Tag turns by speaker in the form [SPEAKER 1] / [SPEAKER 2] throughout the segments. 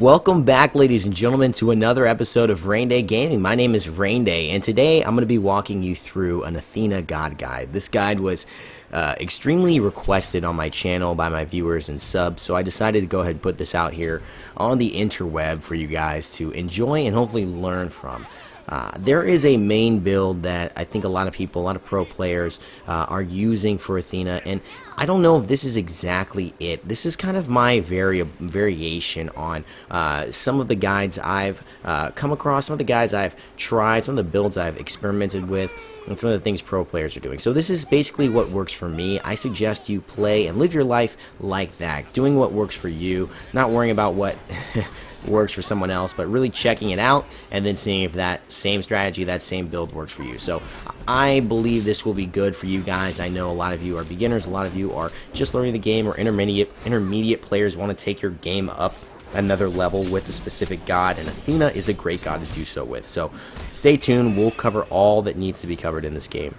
[SPEAKER 1] Welcome back, ladies and gentlemen, to another episode of Rain Day Gaming. My name is Rain Day, and today I'm going to be walking you through an Athena God guide. This guide was extremely requested on my channel by my viewers and subs, so I decided to go ahead and put this out here on the interweb for you guys to enjoy and hopefully learn from. There is a main build that I think a lot of people, a lot of pro players are using for Athena, and I don't know if this is exactly it. This is kind of my variation on some of the guides I've come across, some of the guides I've tried, some of the builds I've experimented with, and some of the things pro players are doing. So this is basically what works for me. I suggest you play and live your life like that, doing what works for you, not worrying about what works for someone else, but really checking it out and then seeing if that same strategy, that same build works for you. So I believe this will be good for you guys. I know a lot of you are beginners, a lot of you are just learning the game, or intermediate players want to take your game up another level with a specific god, and Athena is a great god to do so with. So stay tuned, we'll cover all that needs to be covered in this game.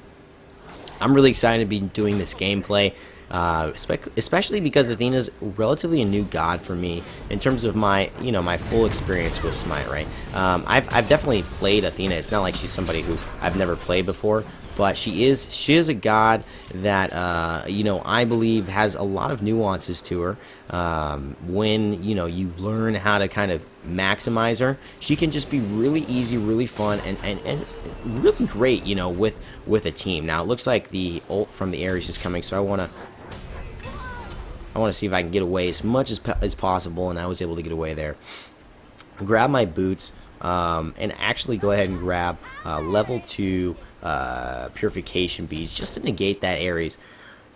[SPEAKER 1] I'm really excited to be doing this gameplay, especially because Athena's relatively a new god for me in terms of my, my full experience with Smite. Right? I've definitely played Athena. It's not like she's somebody who I've never played before, but she is a god that I believe has a lot of nuances to her. When you learn how to kind of maximize her, she can just be really easy, really fun, and really great, with a team. Now it looks like the ult from the Ares is coming, so I want to see if I can get away as much as possible, and I was able to get away there. Grab my boots, and actually go ahead and grab level 2 purification beads just to negate that Ares.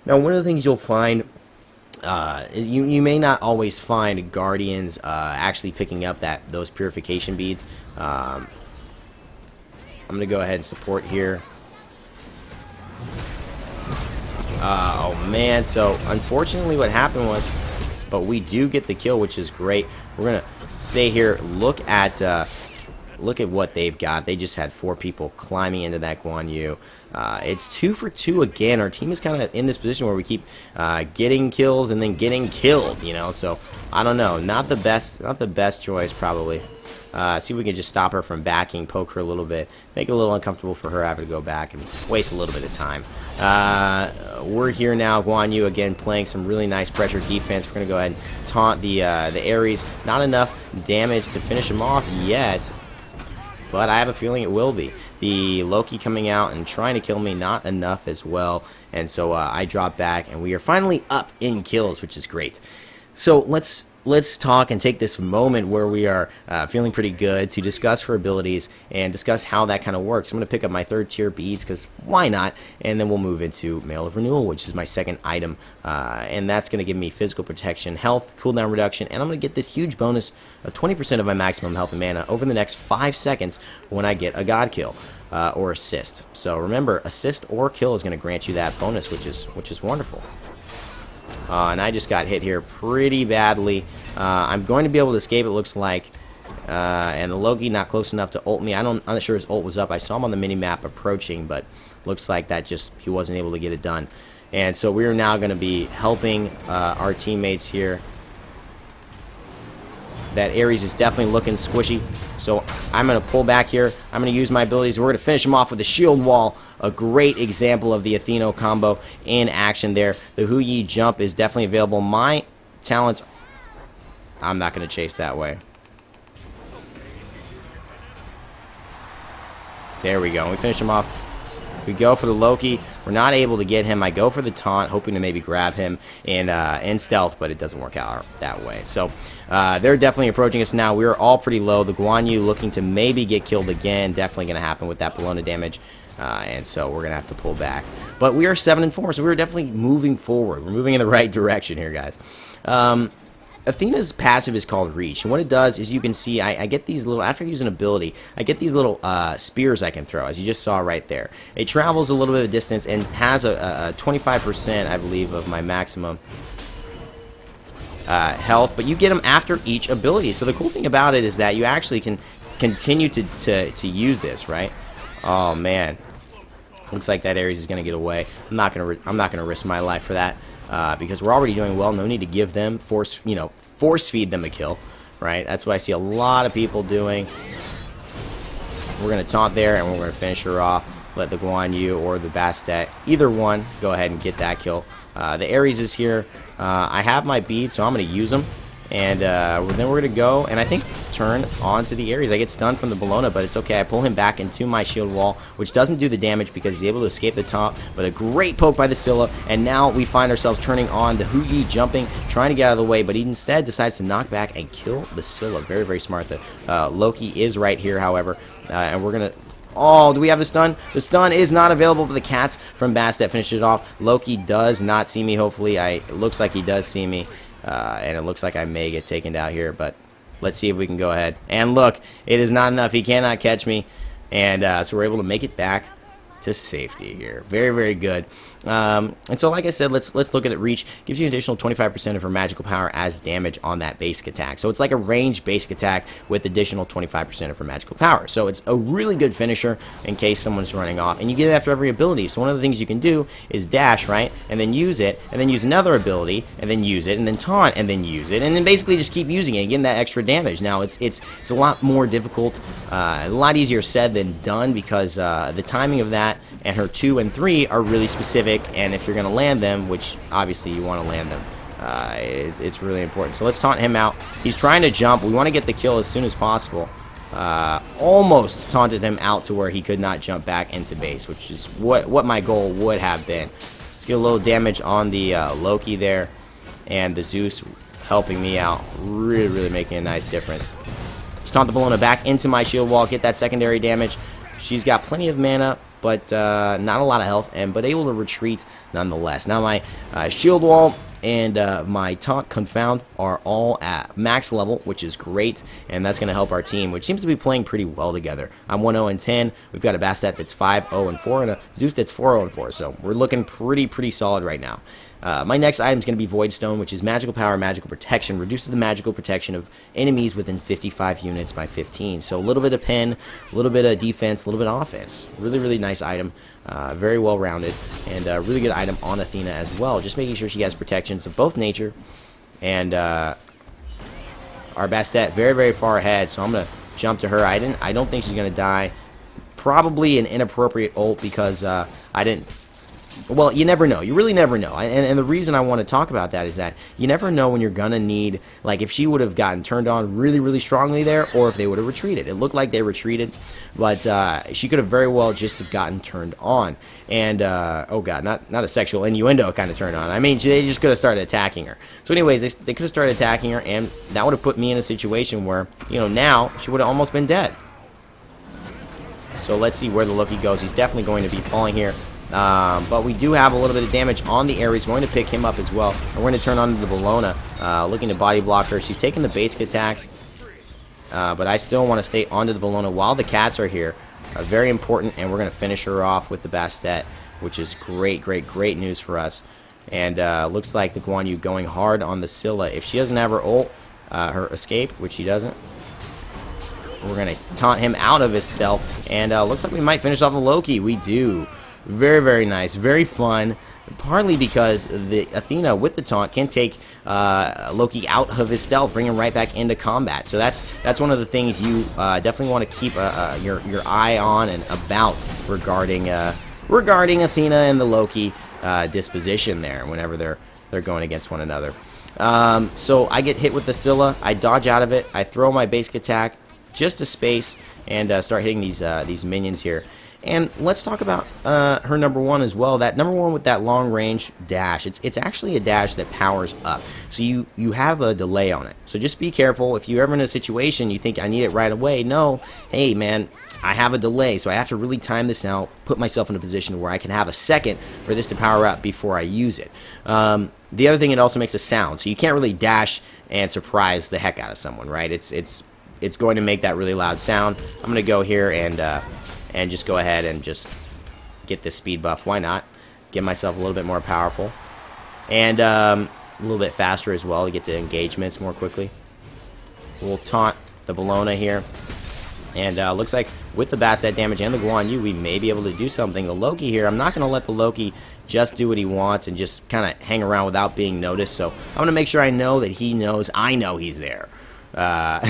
[SPEAKER 1] Now one of the things you'll find is you may not always find guardians actually picking up those purification beads. I'm gonna go ahead and support here. Oh man, so unfortunately what happened was, but we do get the kill, which is great. We're gonna stay here, look at what they've got. They just had 4 people climbing into that Guan Yu. It's 2 for 2 again. Our team is kind of in this position where we keep getting kills and then getting killed, so I don't know, not the best choice probably. See if we can just stop her from backing, poke her a little bit, make it a little uncomfortable for her having to go back and waste a little bit of time. We're here now, Guan Yu again playing some really nice pressure defense. We're going to go ahead and taunt the Ares. Not enough damage to finish him off yet, but I have a feeling it will be. The Loki coming out and trying to kill me, not enough as well, and so I drop back, and we are finally up in kills, which is great. So let's talk and take this moment where we are feeling pretty good to discuss her abilities and discuss how that kind of works. I'm going to pick up my 3rd tier beads because why not, and then we'll move into Mail of Renewal, which is my 2nd item, and that's going to give me physical protection, health, cooldown reduction, and I'm going to get this huge bonus of 20% of my maximum health and mana over the next 5 seconds when I get a god kill or assist. So remember, assist or kill is going to grant you that bonus, which is wonderful. And I just got hit here pretty badly. I'm going to be able to escape, it looks like. And the Loki not close enough to ult me. I'm not sure his ult was up. I saw him on the mini-map approaching, but looks like he wasn't able to get it done. And so we are now going to be helping our teammates here. That Ares is definitely looking squishy, so I'm going to pull back here. I'm going to use my abilities. We're going to finish him off with the shield wall, a great example of the Athena combo in action there. The Hu Yi jump is definitely available. My talents, I'm not going to chase that way. There we go. We finish him off. We go for the Loki. We're not able to get him. I go for the taunt, hoping to maybe grab him in stealth, but it doesn't work out that way. So they're definitely approaching us now. We are all pretty low. The Guan Yu looking to maybe get killed again. Definitely going to happen with that Bologna damage. And so we're going to have to pull back. But we are 7-4, so we're definitely moving forward. We're moving in the right direction here, guys. Athena's passive is called Reach, and what it does is you can see I get these little, after I use an ability, I get these little spears I can throw, as you just saw right there. It travels a little bit of distance and has a 25%, I believe, of my maximum health, but you get them after each ability. So the cool thing about it is that you actually can continue to use this, right? Oh man, looks like that Ares is going to get away. I'm not gonna risk my life for that. Because we're already doing well. No need to give them force feed them a kill, right? That's what I see a lot of people doing. We're going to taunt there, and we're going to finish her off. Let the Guan Yu or the Bastet, either one, go ahead and get that kill. The Ares is here. I have my beads, so I'm going to use them. And then we're going to go, and I think turn onto the Ares. I get stunned from the Bologna, but it's okay. I pull him back into my shield wall, which doesn't do the damage because he's able to escape the taunt. But a great poke by the Scylla, and now we find ourselves turning on the Hugi, jumping, trying to get out of the way, but he instead decides to knock back and kill the Scylla. Very, very smart. The Loki is right here, however, and we're going to... Oh, do we have the stun? The stun is not available, but the cats from Bastet finishes it off. Loki does not see me, hopefully. It looks like he does see me. And it looks like I may get taken out here, but let's see if we can go ahead. And look, it is not enough. He cannot catch me. And so we're able to make it back to safety here. Very, very good. And so, like I said, let's look at it. Reach gives you an additional 25% of her magical power as damage on that basic attack. So it's like a ranged basic attack with additional 25% of her magical power. So it's a really good finisher in case someone's running off. And you get it after every ability. So one of the things you can do is dash, right? And then use it, and then use another ability, and then use it, and then taunt, and then use it, and then basically just keep using it and getting that extra damage. Now, it's a lot more difficult, a lot easier said than done because the timing of that and her 2 and 3 are really specific. And if you're going to land them, which obviously you want to land them, it's really important. So let's taunt him out. He's trying to jump. We want to get the kill as soon as possible. Almost taunted him out to where he could not jump back into base, which is what my goal would have been. Let's get a little damage on the Loki there, and the Zeus helping me out, really, really making a nice difference. Let's taunt the Bologna back into my shield wall, get that secondary damage. She's got plenty of mana, but not a lot of health, but able to retreat nonetheless. Now my shield wall and my taunt confound are all at max level, which is great, and that's going to help our team, which seems to be playing pretty well together. I'm 1-0-10. We've got a Bastet that's 5-0-4 and a Zeus that's 4-0-4, so we're looking pretty solid right now. My next item is going to be Void Stone, which is magical power, magical protection. Reduces the magical protection of enemies within 55 units by 15. So a little bit of pen, a little bit of defense, a little bit of offense. Really, really nice item. Very well rounded, and a really good item on Athena as well. Just making sure she has protections of both nature and our Bastet very, very far ahead. So I'm going to jump to her. I don't think she's going to die. Probably an inappropriate ult because I didn't. Well, you never know. You really never know. And the reason I want to talk about that is that you never know when you're going to need, like if she would have gotten turned on really, really strongly there, or if they would have retreated. It looked like they retreated, but she could have very well just have gotten turned on. And, oh God, not a sexual innuendo kind of turned on. I mean, they just could have started attacking her. So anyways, they could have started attacking her, and that would have put me in a situation where, you know, now she would have almost been dead. So let's see where the Loki goes. He's definitely going to be falling here. But we do have a little bit of damage on the Ares. Going to pick him up as well. And we're going to turn on the Bologna, looking to body block her. She's taking the basic attacks, but I still want to stay onto the Bologna while the cats are here. Very important, and we're going to finish her off with the Bastet, which is great news for us. And looks like the Guan Yu going hard on the Scylla. If she doesn't have her ult, her escape, which she doesn't, we're going to taunt him out of his stealth. And looks like we might finish off a Loki. We do. Very, very nice. Very fun. Partly because the Athena with the taunt can take Loki out of his stealth, bring him right back into combat. So that's one of the things you definitely want to keep your eye on and about regarding Athena and the Loki disposition there whenever they're going against one another. So I get hit with the Scylla. I dodge out of it. I throw my basic attack just to space and start hitting these minions here. And let's talk about her number one as well. That number one with that long range dash. It's actually a dash that powers up. So you have a delay on it. So just be careful. If you're ever in a situation you think I need it right away, no. Hey man, I have a delay. So I have to really time this out, put myself in a position where I can have a second for this to power up before I use it. The other thing, it also makes a sound. So you can't really dash and surprise the heck out of someone, right? It's going to make that really loud sound. I'm going to go here and just go ahead and just get this speed buff. Why not? Get myself a little bit more powerful. And a little bit faster as well to get to engagements more quickly. We'll taunt the Bologna here. And looks like with the Bastet damage and the Guan Yu, we may be able to do something. The Loki here, I'm not going to let the Loki just do what he wants and just kind of hang around without being noticed. So I'm going to make sure I know that he knows I know he's there. And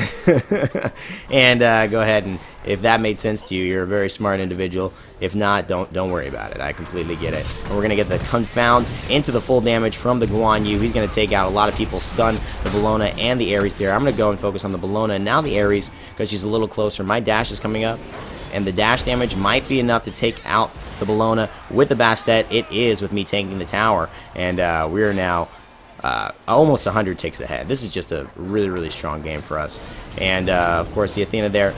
[SPEAKER 1] go ahead, and if that made sense to you, you're a very smart individual. If not, don't worry about it. I completely get it. And we're going to get the Confound into the full damage from the Guan Yu. He's going to take out a lot of people, stun the Bellona and the Ares there. I'm going to go and focus on the Bellona and now the Ares because she's a little closer. My dash is coming up, and the dash damage might be enough to take out the Bellona with the Bastet. It is with me tanking the tower, and we are now almost 100 ticks ahead. This is just a really, really strong game for us. And of course, the Athena there.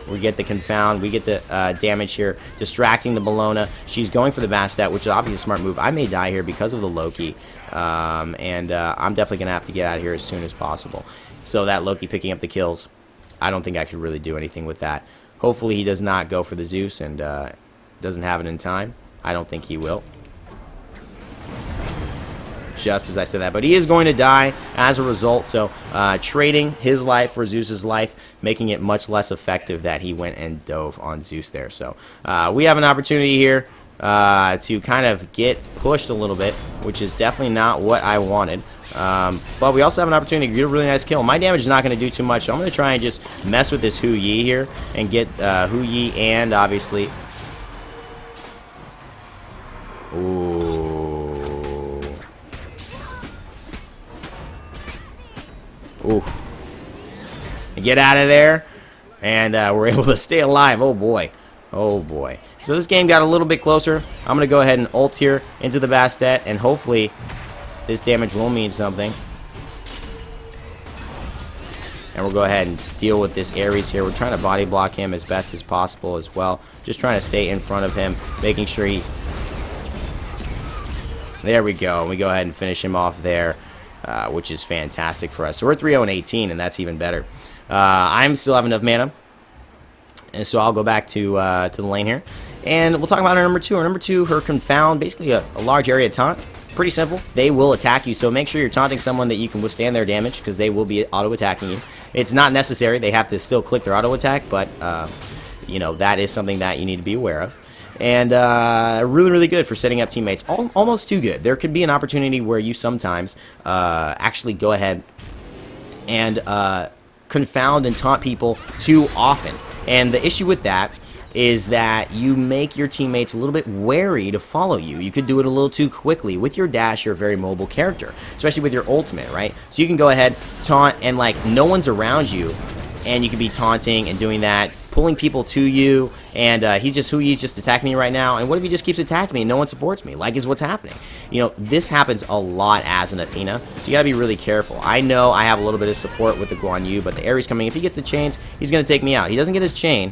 [SPEAKER 1] We get the Confound, we get the damage here, distracting the Bellona. She's going for the Bastet, which is obviously a smart move. I may die here because of the Loki, and I'm definitely going to have to get out of here as soon as possible. So that Loki picking up the kills, I don't think I could really do anything with that. Hopefully he does not go for the Zeus and doesn't have it in time. I don't think he will. Just as I said that, but he is going to die as a result, so trading his life for Zeus's life, making it much less effective that he went and dove on Zeus there. So we have an opportunity here to kind of get pushed a little bit, which is definitely not what I wanted. But we also have an opportunity to get a really nice kill. My damage is not going to do too much, so I'm going to try and just mess with this Hu Yi here and get Hu Yi and obviously... Ooh. Ooh. Get out of there. And we're able to stay alive. Oh boy. Oh boy. So this game got a little bit closer. I'm going to go ahead and ult here into the Bastet, and hopefully this damage will mean something. And we'll go ahead and deal with this Ares here. We're trying to body block him as best as possible as well. Just trying to stay in front of him, making sure he's... There we go. We go ahead and finish him off there. Which is fantastic for us. So we're 3-0-18, and that's even better. I still have enough mana, and so I'll go back to the lane here, and we'll talk about our number two. Our number two, her Confound, basically a large area taunt. Pretty simple. They will attack you, so make sure you're taunting someone that you can withstand their damage, because they will be auto-attacking you. It's not necessary. They have to still click their auto-attack, but you know, that is something that you need to be aware of. And really, really good for setting up teammates. Almost too good. There could be an opportunity where you sometimes actually go ahead and confound and taunt people too often. And the issue with that is that you make your teammates a little bit wary to follow you. You could do it a little too quickly. With your dash, you're a very mobile character, especially with your ultimate, right? So you can go ahead, taunt, and like no one's around you, and you can be taunting and doing that, pulling people to you, and he's just attacking me right now, and what if he just keeps attacking me and no one supports me, like is what's happening. You know, this happens a lot as an Athena, so you gotta be really careful. I know I have a little bit of support with the Guan Yu, but the Ares coming, if he gets the chains, he's gonna take me out. He doesn't get his chain,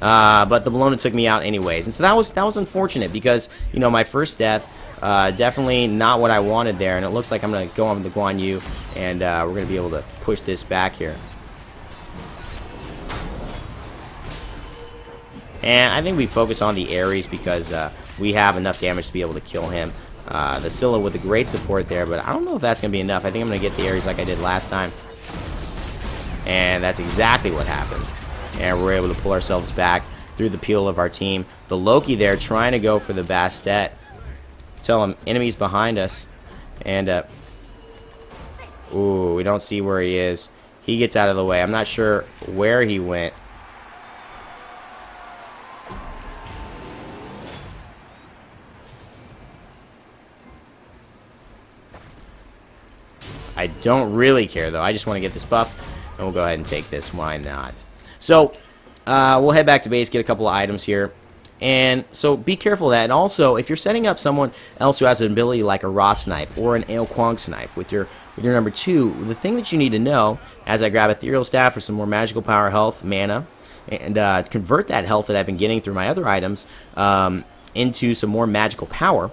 [SPEAKER 1] but the Bellona took me out anyways, and so that was unfortunate, because, you know, my first death, definitely not what I wanted there, and it looks like I'm gonna go on the Guan Yu, and we're gonna be able to push this back here. And I think we focus on the Ares because we have enough damage to be able to kill him. The Scylla with a great support there, but I don't know if that's going to be enough. I think I'm going to get the Ares like I did last time. And that's exactly what happens. And we're able to pull ourselves back through the peel of our team. The Loki there trying to go for the Bastet. Tell him, enemies behind us. And, ooh, we don't see where he is. He gets out of the way. I'm not sure where he went. I don't really care, though. I just want to get this buff, and we'll go ahead and take this. Why not? So, we'll head back to base, get a couple of items here. And so, be careful of that. And also, if you're setting up someone else who has an ability like a Ra Snipe or an Ale Kwang Snipe with your number two, the thing that you need to know, as I grab Ethereal Staff for some more magical power health, mana, and convert that health that I've been getting through my other items into some more magical power,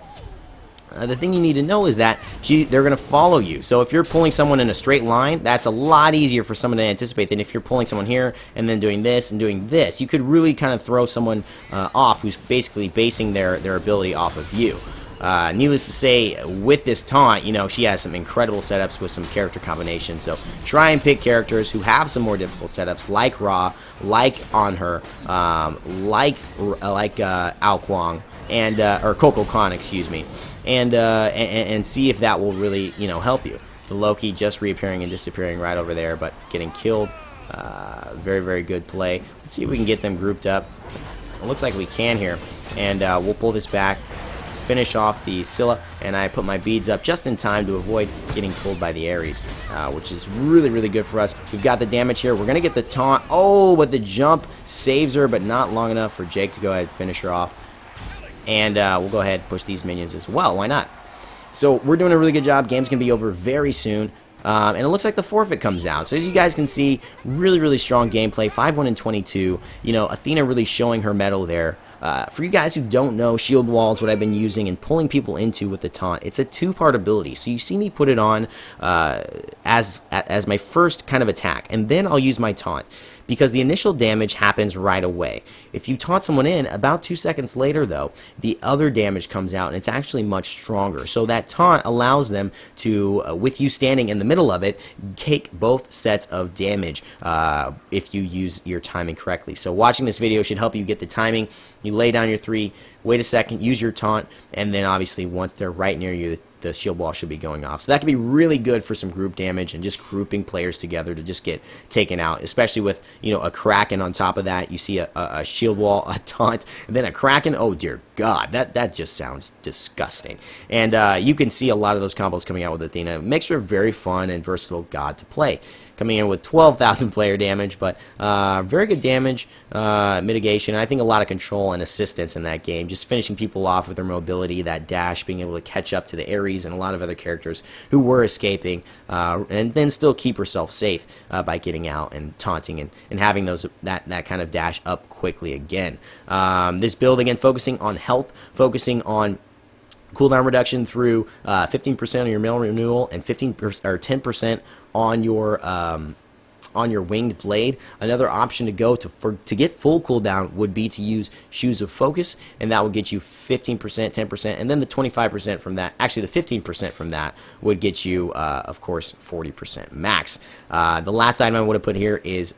[SPEAKER 1] the thing you need to know is that they're going to follow you. So if you're pulling someone in a straight line, that's a lot easier for someone to anticipate than if you're pulling someone here and then doing this and doing this. You could really kind of throw someone off who's basically basing their ability off of you. Needless to say, with this taunt, you know, she has some incredible setups with some character combinations. So try and pick characters who have some more difficult setups, like Ra, like On Her, like Ao Kwang, and or Coco Khan, excuse me. And see if that will really, you know, help you. The Loki just reappearing and disappearing right over there, but getting killed. Very, very good play. Let's see if we can get them grouped up. It looks like we can here. And we'll pull this back, finish off the Scylla, and I put my beads up just in time to avoid getting pulled by the Ares, which is really, really good for us. We've got the damage here. We're going to get the taunt. Oh, but the jump saves her, but not long enough for Jake to go ahead and finish her off. And we'll go ahead and push these minions as well. Why not? So we're doing a really good job. Game's going to be over very soon. And it looks like the forfeit comes out. So as you guys can see, really, really strong gameplay. 5-1 and 22. You know, Athena really showing her mettle there. For you guys who don't know, shield wall is what I've been using and pulling people into with the taunt. It's a two-part ability. So you see me put it on as my first kind of attack, and then I'll use my taunt, because the initial damage happens right away. If you taunt someone in, about 2 seconds later, though, the other damage comes out, and it's actually much stronger. So that taunt allows them to, with you standing in the middle of it, take both sets of damage if you use your timing correctly. So watching this video should help you get the timing. You lay down your 3, wait a second, use your taunt, and then obviously once they're right near you, the shield wall should be going off. So that could be really good for some group damage and just grouping players together to just get taken out, especially with, you know, a Kraken on top of that. You see a shield wall, a taunt, and then a Kraken. Oh dear God, that just sounds disgusting. And you can see a lot of those combos coming out with Athena. It makes her a very fun and versatile god to play. Coming in with 12,000 player damage, but very good damage, mitigation, and I think a lot of control and assistance in that game. Just finishing people off with their mobility, that dash, being able to catch up to the Ares and a lot of other characters who were escaping, and then still keep herself safe by getting out and taunting and having that kind of dash up quickly again. This build, again, focusing on health, focusing on cooldown reduction through 15% on your mail renewal and 10% on your Winged Blade. Another option to go to get full cooldown would be to use Shoes of Focus, and that would get you 15%, 10%, and then the 25% from that, actually the 15% from that would get you, of course, 40% max. The last item I want to put here is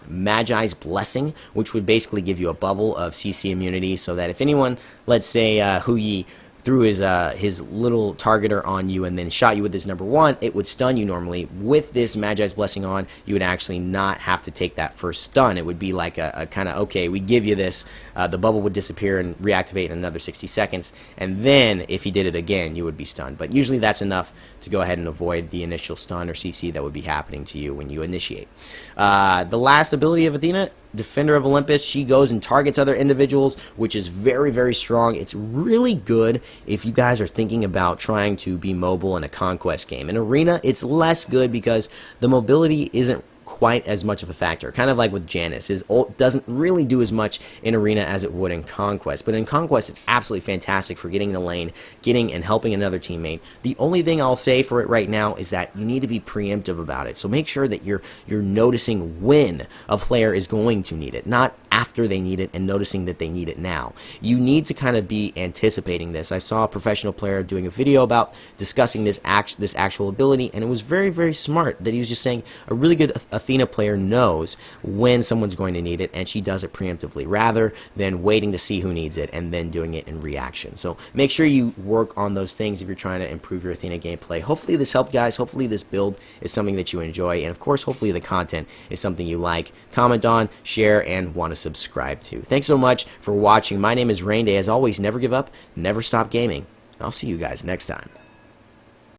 [SPEAKER 1] Magi's Blessing, which would basically give you a bubble of CC immunity, so that if anyone, let's say Huyi, threw his little targeter on you and then shot you with his #1, it would stun you normally. With this Magi's Blessing on, you would actually not have to take that first stun. It would be like a kind of, okay, we give you this, the bubble would disappear and reactivate in another 60 seconds, and then if he did it again, you would be stunned. But usually that's enough to go ahead and avoid the initial stun or CC that would be happening to you when you initiate. The last ability of Athena, Defender of Olympus, she goes and targets other individuals, which is very, very strong. It's really good if you guys are thinking about trying to be mobile in a conquest game. In Arena, it's less good because the mobility isn't quite as much of a factor. Kind of like with Janus. His ult doesn't really do as much in Arena as it would in Conquest. But in Conquest, it's absolutely fantastic for getting in the lane, getting and helping another teammate. The only thing I'll say for it right now is that you need to be preemptive about it. So make sure that you're noticing when a player is going to need it, not after they need it and noticing that they need it now. You need to kind of be anticipating this. I saw a professional player doing a video about discussing this actual ability, and it was very, very smart that he was just saying a really good Athena player knows when someone's going to need it, and she does it preemptively rather than waiting to see who needs it and then doing it in reaction. So make sure you work on those things if you're trying to improve your Athena gameplay. Hopefully this helped, guys. Hopefully this build is something that you enjoy, and of course hopefully the content is something you like, comment on, share, and want to subscribe to. Thanks so much for watching. My name is Rain Day. As always, never give up, never stop gaming. I'll see you guys next time.